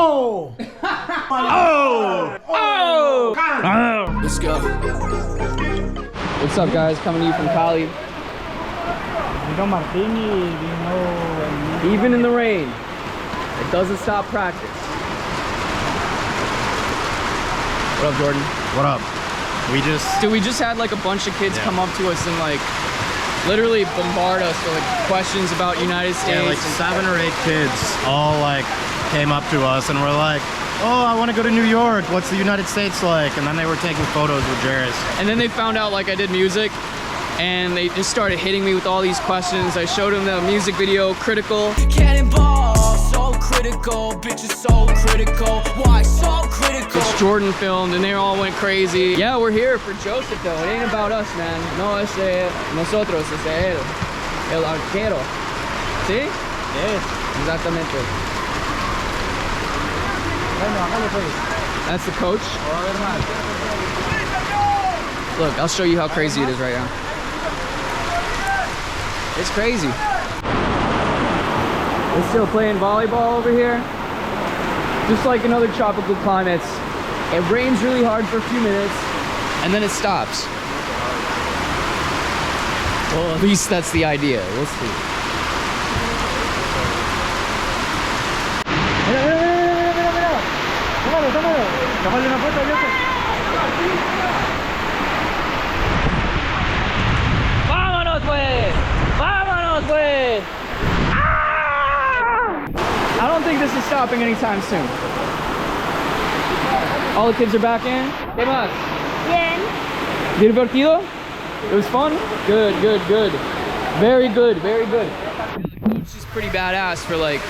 Oh! Oh! Let's go. What's up, guys? Coming to you from Cali. Even in the rain, it doesn't stop practice. What up, Jordan? What up? We just had like a bunch of kids come up to us and like literally bombard us with like questions about United States. Yeah, like 7 or 8 kids all like came up to us and were like, oh, I want to go to New York. What's the United States like? And then they were taking photos with Jairus. And then they found out like I did music, and they just started hitting me with all these questions. I showed them the music video, Critical. Cannonball, so critical, bitches so critical. Why so critical? It's Jordan filmed, and they all went crazy. Yeah, we're here for Joseph though. It ain't about us, man. No, es nosotros, es él, el arquero. ¿Sí? Yes. Exactamente. That's the coach. Look, I'll show you how crazy it is right now. It's crazy. We're still playing volleyball over here. Just like in other tropical climates, it rains really hard for a few minutes and then it stops. Well, at least that's the idea. We'll see. Tómale una foto, ¡vámonos, pues! ¡Vámonos, pues! I don't think this is stopping anytime soon. All the kids are back in. ¿Qué más? Bien. ¿Divertido? It was fun? Good, good, good. Very good, very good. It's just pretty badass for like,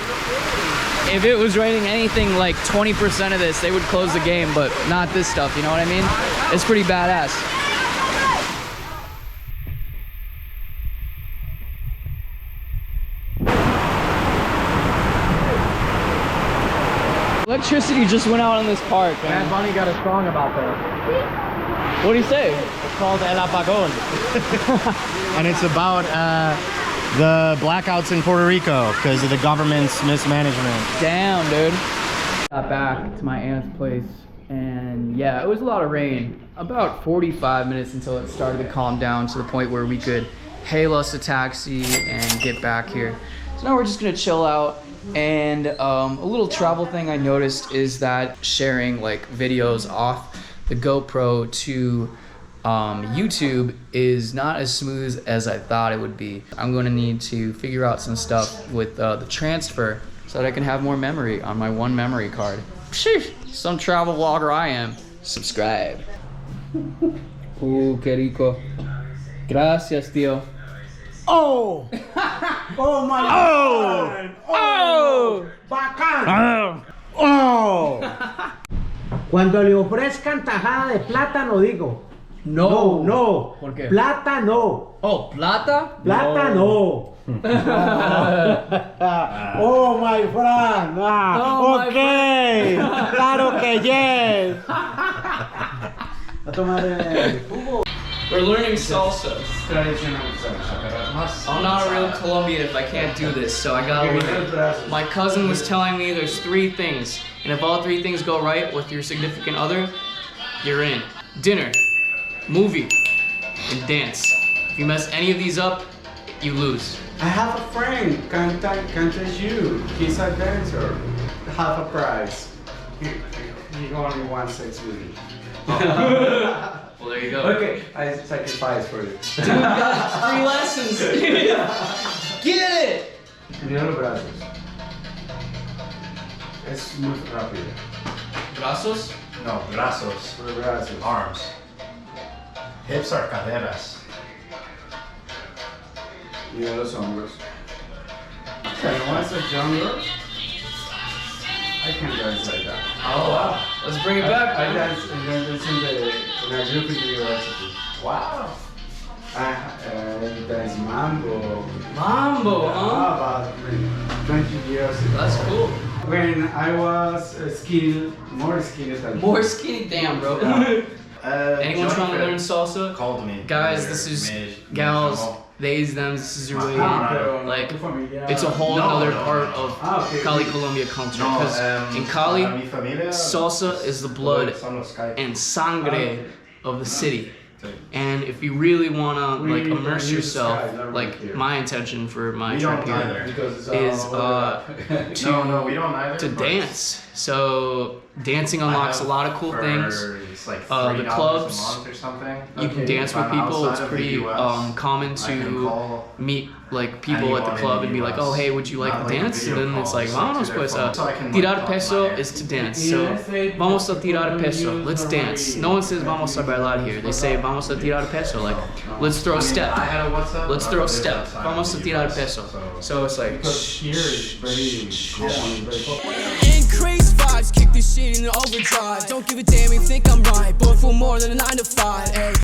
if it was raining anything like 20% of this, they would close the game, but not this stuff, you know what I mean? It's pretty badass. Electricity just went out in this park. Bad Bunny got a song about that. What do you say? It's called El Apagón. And it's about the blackouts in Puerto Rico because of the government's mismanagement. Damn, dude. Got back to my aunt's place, and yeah, it was a lot of rain. About 45 minutes until it started to calm down to the point where we could hail us a taxi and get back here. So now we're just gonna chill out. And a little travel thing I noticed is that sharing like videos off the GoPro to YouTube is not as smooth as I thought it would be. I'm going to need to figure out some stuff with the transfer so that I can have more memory on my one memory card. Sheesh, some travel vlogger I am. Subscribe. Qué rico. Gracias, tío. Oh! Oh my God! Oh! ¡Bacán! ¡Oh! Cuando le ofrezcan tajada de plátano, digo. No. No. ¿Por qué? Plátano. Oh, plata? Plátano. Oh, my friend. Oh, my Okay. Claro que yes. A tomar jugo. We're learning salsa. I'm not a real Colombian if I can't do this, so I gotta learn. My cousin was telling me there's 3 things, and if all 3 things go right with your significant other, you're in. Dinner, movie, and dance. If you mess any of these up, you lose. I have a friend, can't you? He's a dancer. Half a prize. He only wants sex with me. Well, there you go. Okay, I sacrifice for you. Dude, we got 3 lessons. Get it! Mira los brazos. Es muy rápido. Brazos? No, brazos. Los brazos. Arms. Hips are caderas. Mira los hombros. Okay, once a jungle, I can dance like that. Oh, wow. Let's bring it back, I man. dance in a group in university. Wow. I dance mambo. Mambo, huh? About 20 years ago. That's cool. When I was skinny, more skinny than More skinny, damn, bro. Anyone trying to learn salsa? Called me. Guys, this is Gal's theys, thems, scissor, like it's a whole other part of Cali Colombia culture. Because in Cali, salsa is the blood and sangre of the city. And if you really wanna like immerse yourself, like my intention for my trip here is to dance. So dancing unlocks a lot of cool things. The clubs, you can dance with people. It's pretty common to meet like people at the club and be like, oh hey, would you like to dance? And then it's like, vámonos pues. Tirar peso is to dance. So vamos a tirar peso. Let's dance. No one says vamos a bailar here. They say vamos a tirar peso. Like let's throw a step. Let's throw a step. Vamos a tirar peso. So it's like. Increase vibes, kick this shit in overdrive. Don't give a damn, you think I'm right. Born for more than a 9 to 5. Ay.